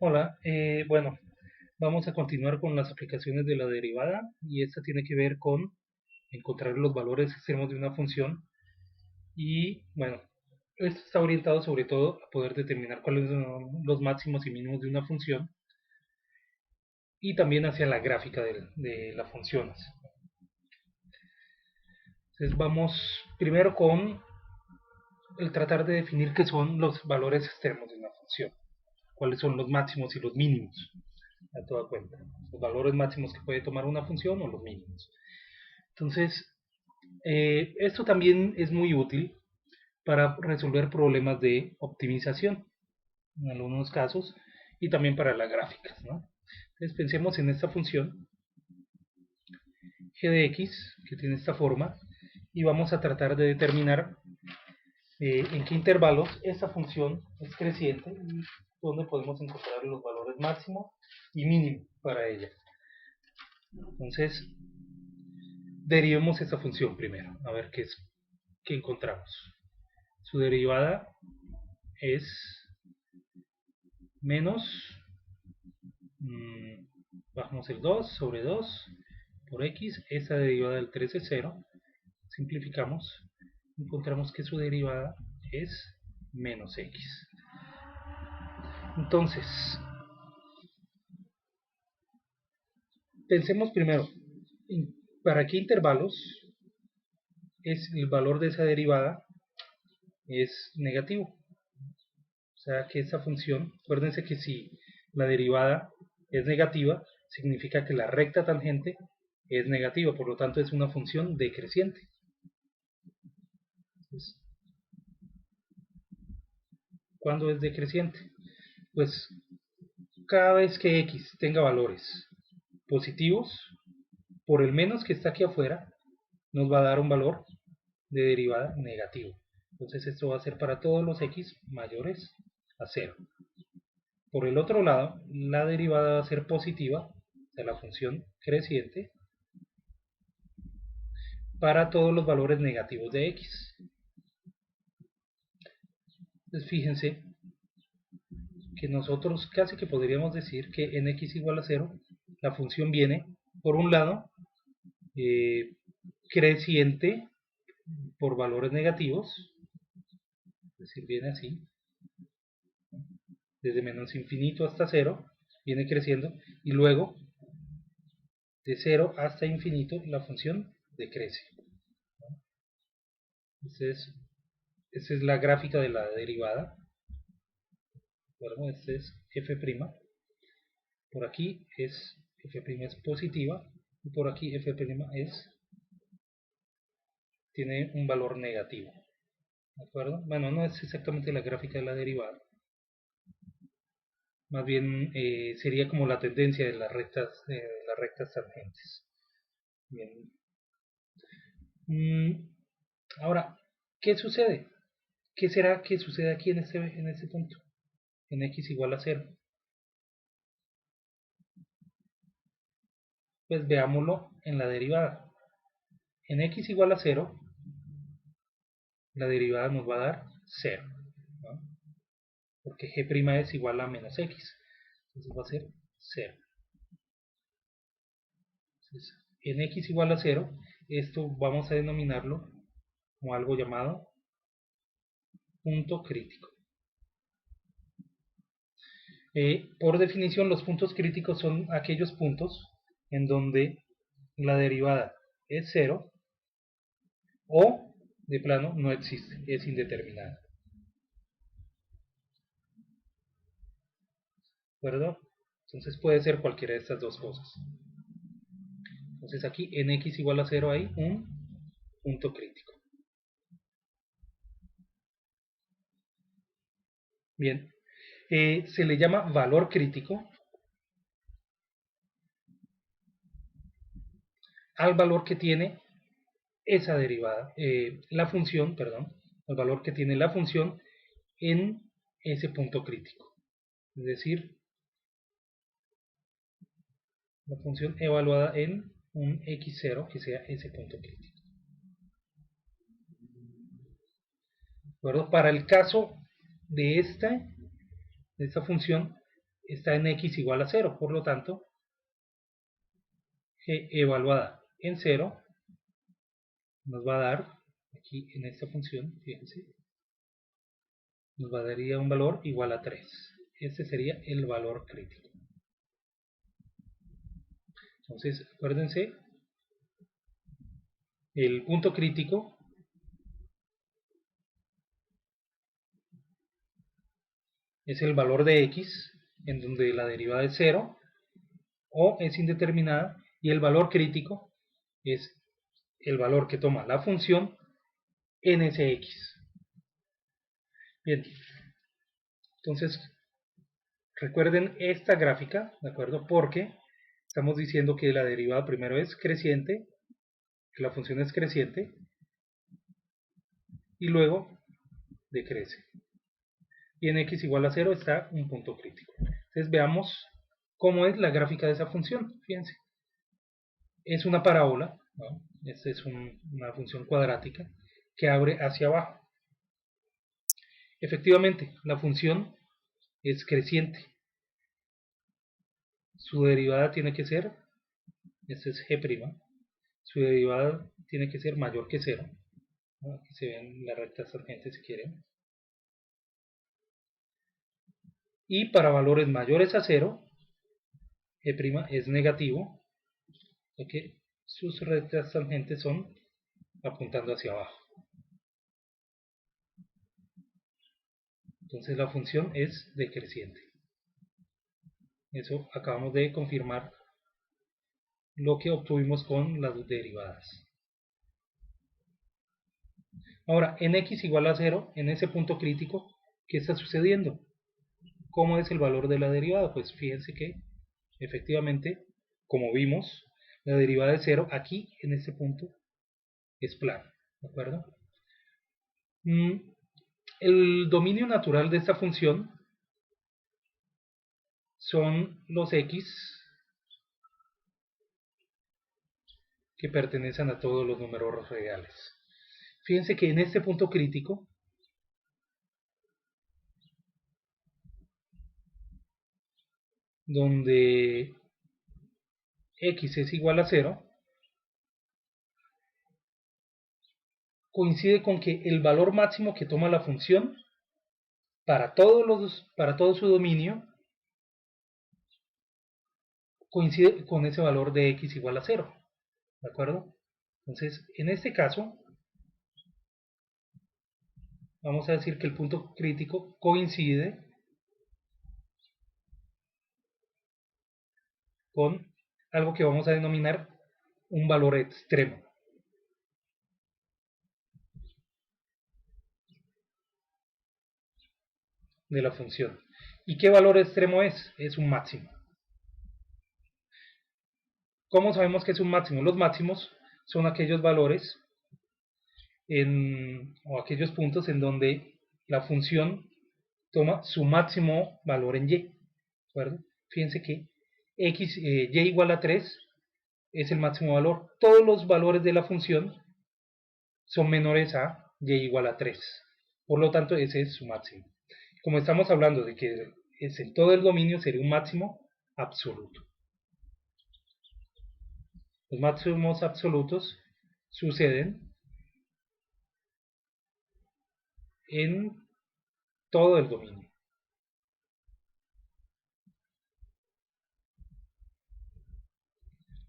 Hola, bueno, vamos a continuar con las aplicaciones de la derivada y esta tiene que ver con encontrar los valores extremos de una función y bueno, esto está orientado sobre todo a poder determinar cuáles son los máximos y mínimos de una función y también hacia la gráfica de las funciones. Entonces vamos primero con el tratar de definir qué son los valores extremos de una función, cuáles son los máximos y los mínimos, a toda cuenta, los valores máximos que puede tomar una función o los mínimos. Entonces, esto también es muy útil para resolver problemas de optimización, en algunos casos, y también para las gráficas, ¿no? Entonces pensemos en esta función g de x, que tiene esta forma, y vamos a tratar de determinar en qué intervalos esta función es creciente y dónde podemos encontrar los valores máximo y mínimo para ella. Entonces, derivemos esta función primero, a ver qué encontramos. Su derivada es menos, bajamos el 2 sobre 2 por x, esa derivada del 3 es 0, simplificamos, encontramos que su derivada es menos x. Entonces, pensemos primero, ¿para qué intervalos es el valor de esa derivada es negativo? O sea que esa función, acuérdense que si la derivada es negativa, significa que la recta tangente es negativa, por lo tanto es una función decreciente. Entonces, ¿cuándo es decreciente? Pues cada vez que x tenga valores positivos, por el menos que está aquí afuera, nos va a dar un valor de derivada negativo. Entonces esto va a ser para todos los x mayores a 0. Por el otro lado, la derivada va a ser positiva de la función creciente para todos los valores negativos de x. Entonces fíjense que nosotros casi que podríamos decir que en x igual a 0 la función viene, por un lado, eh, creciente por valores negativos, es decir, viene así, desde menos infinito hasta 0, viene creciendo, y luego de 0 hasta infinito la función decrece. Entonces, esta es la gráfica de la derivada. Bueno, este es f', por aquí es f' es positiva, y por aquí f' tiene un valor negativo. ¿De acuerdo? Bueno, no es exactamente la gráfica de la derivada, más bien sería como la tendencia de las rectas tangentes. Bien. Ahora, ¿qué sucede? ¿Qué será que sucede aquí en este punto? En x igual a 0. Pues veámoslo en la derivada. En x igual a 0, la derivada nos va a dar 0, ¿no? Porque g' es igual a menos x. Entonces va a ser 0. Entonces, en x igual a 0, esto vamos a denominarlo como algo llamado punto crítico. Por definición, los puntos críticos son aquellos puntos en donde la derivada es 0 o de plano no existe, es indeterminada. ¿De acuerdo? Entonces puede ser cualquiera de estas dos cosas. Entonces aquí en x igual a 0 hay un punto crítico. Bien, se le llama valor crítico al valor que tiene esa derivada, la función, perdón, al valor que tiene la función en ese punto crítico. Es decir, la función evaluada en un x0 que sea ese punto crítico. ¿De acuerdo? Para el caso de esta función, está en x igual a 0, por lo tanto, g evaluada en 0 nos va a dar, aquí en esta función, fíjense, nos va a dar un valor igual a 3. Este sería el valor crítico. Entonces, acuérdense, el punto crítico es el valor de x, en donde la derivada es 0, o es indeterminada, y el valor crítico es el valor que toma la función en ese x. Bien, entonces recuerden esta gráfica, ¿de acuerdo? Porque estamos diciendo que la derivada primero es creciente, que la función es creciente, y luego decrece. Y en x igual a 0 está un punto crítico. Entonces veamos cómo es la gráfica de esa función. Fíjense, es una parábola, ¿no? Esta es una función cuadrática que abre hacia abajo. Efectivamente, la función es creciente. Su derivada tiene que ser, este es g', su derivada tiene que ser mayor que 0. ¿No? Aquí se ven las rectas tangentes si quieren. Y para valores mayores a 0, g' es negativo, porque sus rectas tangentes son apuntando hacia abajo. Entonces la función es decreciente. Eso acabamos de confirmar lo que obtuvimos con las derivadas. Ahora, en x igual a 0, en ese punto crítico, ¿qué está sucediendo? ¿Cómo es el valor de la derivada? Pues fíjense que, efectivamente, como vimos, la derivada de 0 aquí, en este punto, es plana, ¿de acuerdo? El dominio natural de esta función son los x que pertenecen a todos los números reales. Fíjense que en este punto crítico, donde x es igual a 0, coincide con que el valor máximo que toma la función para todo su dominio coincide con ese valor de x igual a 0. ¿De acuerdo? Entonces, en este caso, vamos a decir que el punto crítico coincide con algo que vamos a denominar un valor extremo. De la función. ¿Y qué valor extremo es? Es un máximo. ¿Cómo sabemos que es un máximo? Los máximos son aquellos valores o aquellos puntos en donde la función toma su máximo valor en y. ¿De acuerdo? Fíjense que y igual a 3 es el máximo valor. Todos los valores de la función son menores a y igual a 3. Por lo tanto, ese es su máximo. Como estamos hablando de que es en todo el dominio, sería un máximo absoluto. Los máximos absolutos suceden en todo el dominio.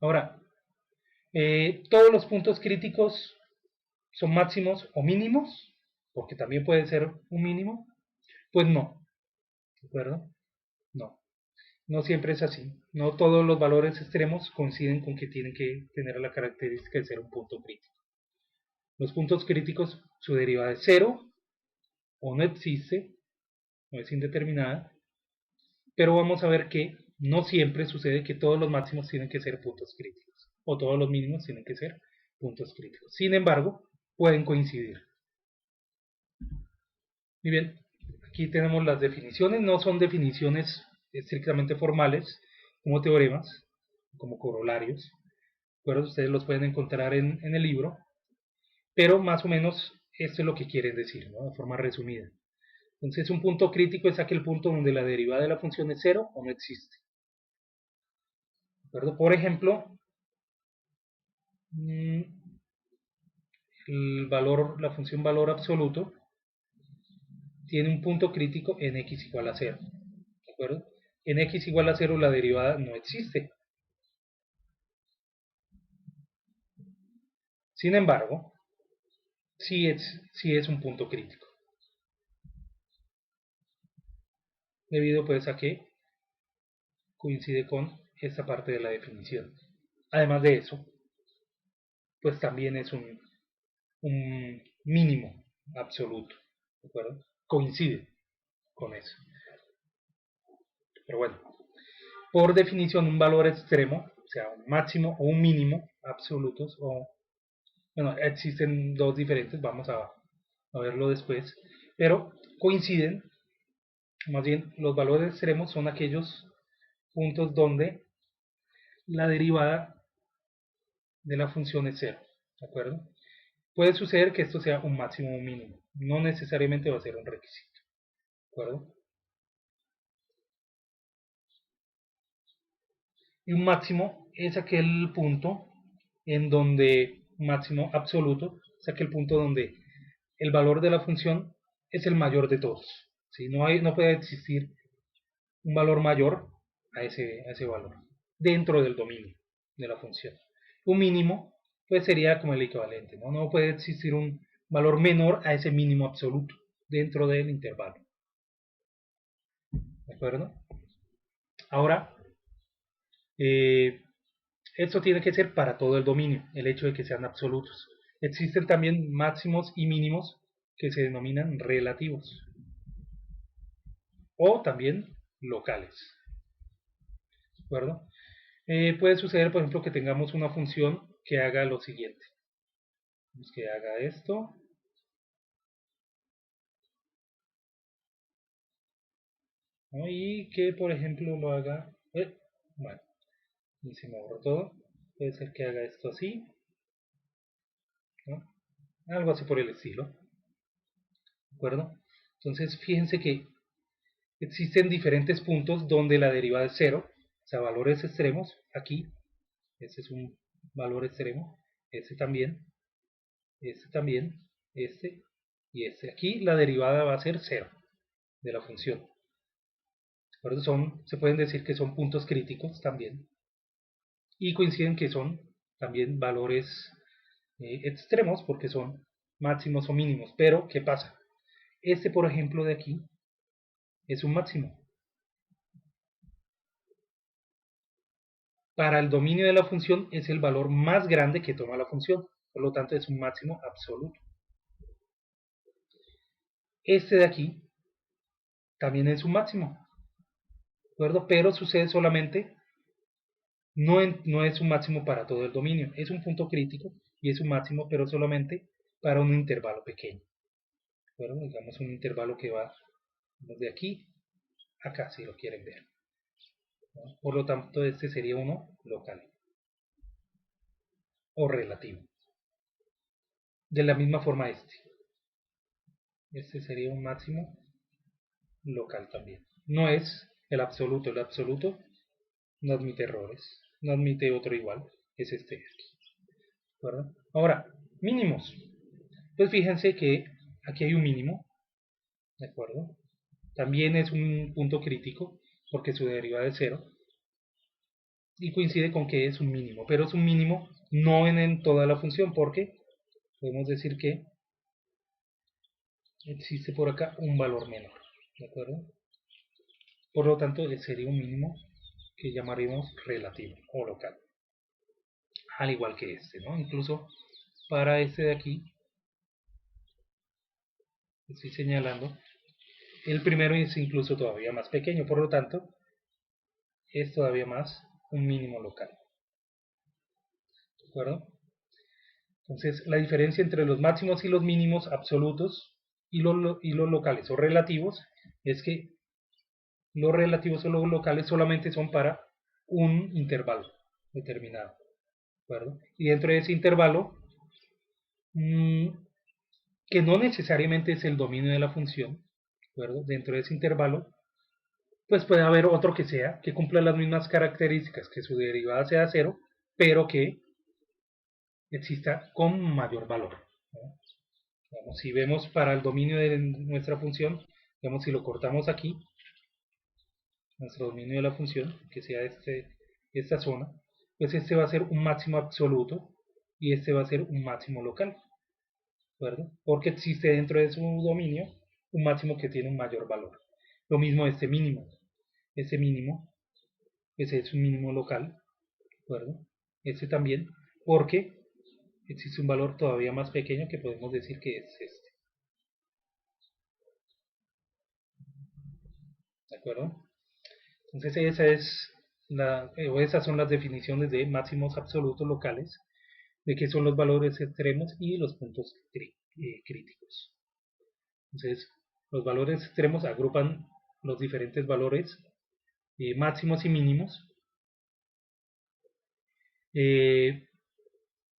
Ahora, todos los puntos críticos son máximos o mínimos, porque también puede ser un mínimo. Pues no, ¿de acuerdo? No, no siempre es así. No todos los valores extremos coinciden con que tienen que tener la característica de ser un punto crítico. Los puntos críticos, su derivada es 0, o no existe, o es indeterminada, pero vamos a ver que no siempre sucede que todos los máximos tienen que ser puntos críticos, o todos los mínimos tienen que ser puntos críticos. Sin embargo, pueden coincidir. Muy bien, aquí tenemos las definiciones, no son definiciones estrictamente formales, como teoremas, como corolarios, pero ustedes los pueden encontrar en el libro, pero más o menos esto es lo que quieren decir, ¿no? De forma resumida. Entonces un punto crítico es aquel punto donde la derivada de la función es cero o no existe. ¿De acuerdo? Por ejemplo, la función valor absoluto tiene un punto crítico en x igual a 0. ¿De acuerdo? En x igual a 0 la derivada no existe. Sin embargo, sí es un punto crítico. Debido pues a que coincide con esta parte de la definición. Además de eso, pues también es un mínimo absoluto. ¿De acuerdo? Coincide con eso. Pero bueno, por definición un valor extremo, o sea, un máximo o un mínimo absolutos, bueno, existen dos diferentes, vamos a verlo después, pero coinciden, más bien los valores extremos son aquellos puntos donde la derivada de la función es cero, ¿de acuerdo? Puede suceder que esto sea un máximo o un mínimo, no necesariamente va a ser un requisito, ¿de acuerdo? Y un máximo es aquel punto en donde, un máximo absoluto, es aquel punto donde el valor de la función es el mayor de todos. ¿Sí? No puede existir un valor mayor a ese valor dentro del dominio de la función. Un mínimo pues sería como el equivalente, ¿no? No puede existir un valor menor a ese mínimo absoluto dentro del intervalo. ¿De acuerdo? Ahora, esto tiene que ser para todo el dominio, el hecho de que sean absolutos. Existen también máximos y mínimos que se denominan relativos o también locales. ¿De acuerdo? Puede suceder, por ejemplo, que tengamos una función que haga lo siguiente. Que haga esto. ¿No? Y que, por ejemplo, lo haga... bueno, y se me borró todo. Puede ser que haga esto así. ¿No? Algo así por el estilo. ¿De acuerdo? Entonces, fíjense que existen diferentes puntos donde la derivada es cero. O sea, valores extremos. Aquí, este es un valor extremo. Este también. Este también. Este y este. Aquí la derivada va a ser cero de la función. Por eso se pueden decir que son puntos críticos también. Y coinciden que son también valores extremos porque son máximos o mínimos. Pero, ¿qué pasa? Este, por ejemplo, de aquí es un máximo. Para el dominio de la función es el valor más grande que toma la función. Por lo tanto, es un máximo absoluto. Este de aquí también es un máximo. ¿De acuerdo? Pero sucede solamente, no es un máximo para todo el dominio. Es un punto crítico y es un máximo, pero solamente para un intervalo pequeño. ¿De acuerdo? Digamos un intervalo que va de aquí a acá, si lo quieren ver. ¿No? Por lo tanto, este sería uno local o relativo. De la misma forma este sería un máximo local también. No es el absoluto no admite errores, no admite otro igual, es este de aquí. ¿De acuerdo? Ahora, mínimos. Pues fíjense que aquí hay un mínimo, ¿de acuerdo? También es un punto crítico porque su derivada es cero y coincide con que es un mínimo, pero es un mínimo no en toda la función porque podemos decir que existe por acá un valor menor, ¿de acuerdo? Por lo tanto, sería un mínimo que llamaríamos relativo o local, al igual que este, ¿no? Incluso para este de aquí, estoy señalando, el primero es incluso todavía más pequeño, por lo tanto, es todavía más un mínimo local, ¿de acuerdo? Entonces, la diferencia entre los máximos y los mínimos absolutos y los locales o relativos es que los relativos o los locales solamente son para un intervalo determinado, ¿de acuerdo? Y dentro de ese intervalo, que no necesariamente es el dominio de la función, ¿de acuerdo? Dentro de ese intervalo, pues puede haber otro que cumpla las mismas características, que su derivada sea cero, pero que exista con mayor valor, ¿no? Digamos, si vemos para el dominio de nuestra función, digamos, si lo cortamos aquí, nuestro dominio de la función, que sea esta zona, pues este va a ser un máximo absoluto y este va a ser un máximo local, ¿de acuerdo? Porque existe dentro de su dominio un máximo que tiene un mayor valor. Lo mismo este mínimo, ese es un mínimo local, ¿de acuerdo? Este también, porque existe un valor todavía más pequeño que podemos decir que es este, ¿de acuerdo? Entonces esas son las definiciones de máximos absolutos locales, de qué son los valores extremos y los puntos críticos. Entonces, los valores extremos agrupan los diferentes valores máximos y mínimos. Eh,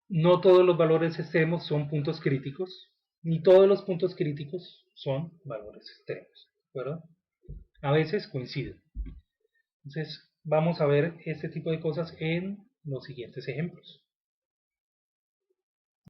no todos los valores extremos son puntos críticos, ni todos los puntos críticos son valores extremos, ¿de acuerdo? A veces coinciden. Entonces, vamos a ver este tipo de cosas en los siguientes ejemplos.